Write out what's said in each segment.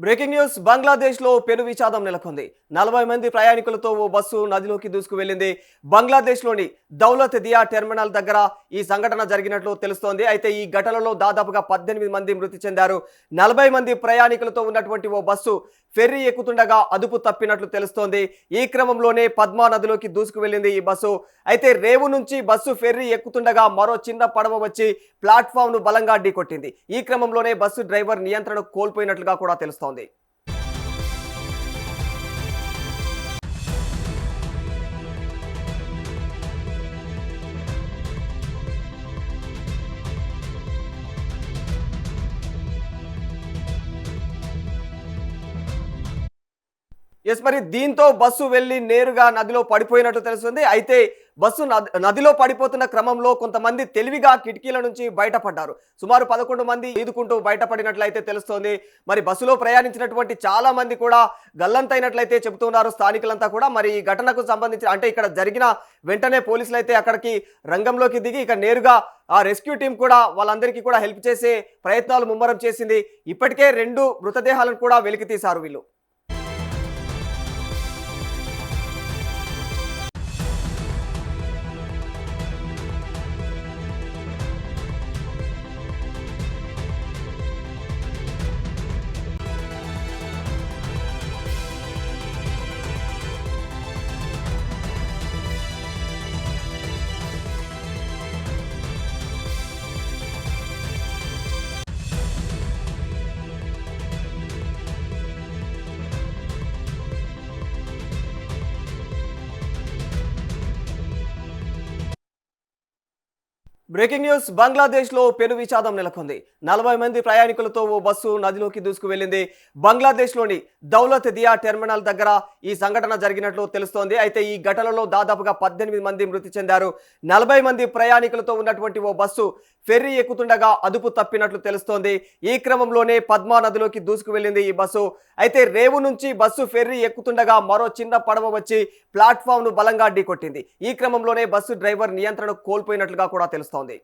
Breaking news Bangladesh లో పెను విషాదం నెలకొంది. 40 మంది ప్రయాణికులతో ఓ బస్సు నదిలోకి దూసుకు వెళ్లింది. బంగ్లాదేశ్ లోని దౌలత్ దియా టెర్మినల్ దగ్గర ఈ సంఘటన జరిగినట్లు తెలుస్తోంది. అయితే ఈ ఘటనలో దాదాపుగా 18 మంది మృతి చెందారు. 40 మంది ప్రయాణికులతో ఉన్నటువంటి ఓ బస్సు ఫెర్రీ ఎక్కుతుండగా అదుపు తప్పినట్లు తెలుస్తోంది. ఈ క్రమంలోనే పద్మా నదిలోకి దూసుకు వెళ్లింది ఈ బస్సు. అయితే రేవు నుంచి బస్సు ఫెర్రీ ఎక్కుతుండగా మరో చిన్న పడవ వచ్చి ప్లాట్ఫామ్ ను బలంగా ఢీకొట్టింది. ఈ క్రమంలోనే బస్సు డ్రైవర్ నియంత్రణ కోల్పోయినట్లుగా కూడా తెలుస్తోంది. మరి దీంతో బస్సు వెళ్లి నేరుగా నదిలో పడిపోయినట్టు తెలుస్తుంది. అయితే బస్సు నదిలో పడిపోతున్న క్రమంలో కొంతమంది తెలివిగా కిటికీల నుంచి బయటపడ్డారు. సుమారు 11 మంది ఈదుకుంటూ బయటపడినట్లయితే తెలుస్తోంది. మరి బస్సులో ప్రయాణించినటువంటి చాలా మంది కూడా గల్లంతైనట్లయితే చెబుతున్నారు స్థానికులంతా కూడా. మరి ఈ ఘటనకు సంబంధించి అంటే ఇక్కడ జరిగిన వెంటనే పోలీసులు అయితే అక్కడికి రంగంలోకి దిగి ఇక నేరుగా ఆ రెస్క్యూ టీం కూడా వాళ్ళందరికీ కూడా హెల్ప్ చేసే ప్రయత్నాలు ముమ్మరం చేసింది. ఇప్పటికే 2 మృతదేహాలను కూడా వెలికి తీశారు వీళ్ళు. బ్రేకింగ్ న్యూస్ బంగ్లాదేశ్ లో పెను విషాదం నెలకొంది. 40 మంది ప్రయాణికులతో ఓ బస్సు నదిలోకి దూసుకు వెళ్లింది. బంగ్లాదేశ్ లోని దౌలత్ దియా టెర్మినల్ దగ్గర ఈ సంఘటన జరిగినట్లు తెలుస్తోంది. అయితే ఈ ఘటనలో దాదాపుగా 18 మంది మృతి చెందారు. 40 మంది ప్రయాణికులతో ఉన్నటువంటి ఓ బస్సు ఫెర్రీ ఎక్కుతుండగా అదుపు తప్పినట్లు తెలుస్తోంది. ఈ క్రమంలోనే పద్మా నదిలోకి దూసుకు వెళ్లింది ఈ బస్సు. అయితే రేవు నుంచి బస్సు ఫెర్రీ ఎక్కుతుండగా మరో చిన్న పడవ వచ్చి ప్లాట్ఫామ్ ను బలంగా ఢీకొట్టింది. ఈ క్రమంలోనే బస్సు డ్రైవర్ నియంత్రణ కోల్పోయినట్లుగా కూడా తెలుస్తోంది.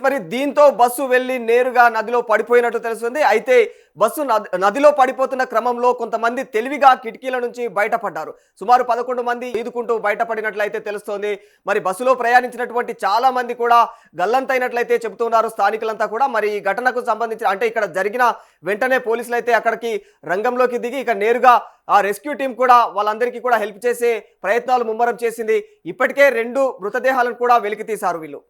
మరి దీంతో బస్సు వెళ్లి నేరుగా నదిలో పడిపోయినట్టు తెలుస్తుంది. అయితే బస్సు నదిలో పడిపోతున్న క్రమంలో కొంతమంది తెలివిగా కిటికీల నుంచి బయటపడ్డారు. సుమారు 11 మంది ఈదుకుంటూ బయటపడినట్లయితే తెలుస్తోంది. మరి బస్సులో ప్రయాణించినటువంటి చాలా మంది కూడా గల్లంతైనట్లయితే చెబుతున్నారు స్థానికులంతా కూడా. మరి ఈ ఘటనకు సంబంధించి అంటే ఇక్కడ జరిగిన వెంటనే పోలీసులు అయితే అక్కడికి రంగంలోకి దిగి ఇక నేరుగా ఆ రెస్క్యూ టీం కూడా వాళ్ళందరికీ కూడా హెల్ప్ చేసే ప్రయత్నాలు ముమ్మరం చేసింది. ఇప్పటికే 2 మృతదేహాలను కూడా వెలికి తీశారు వీళ్ళు.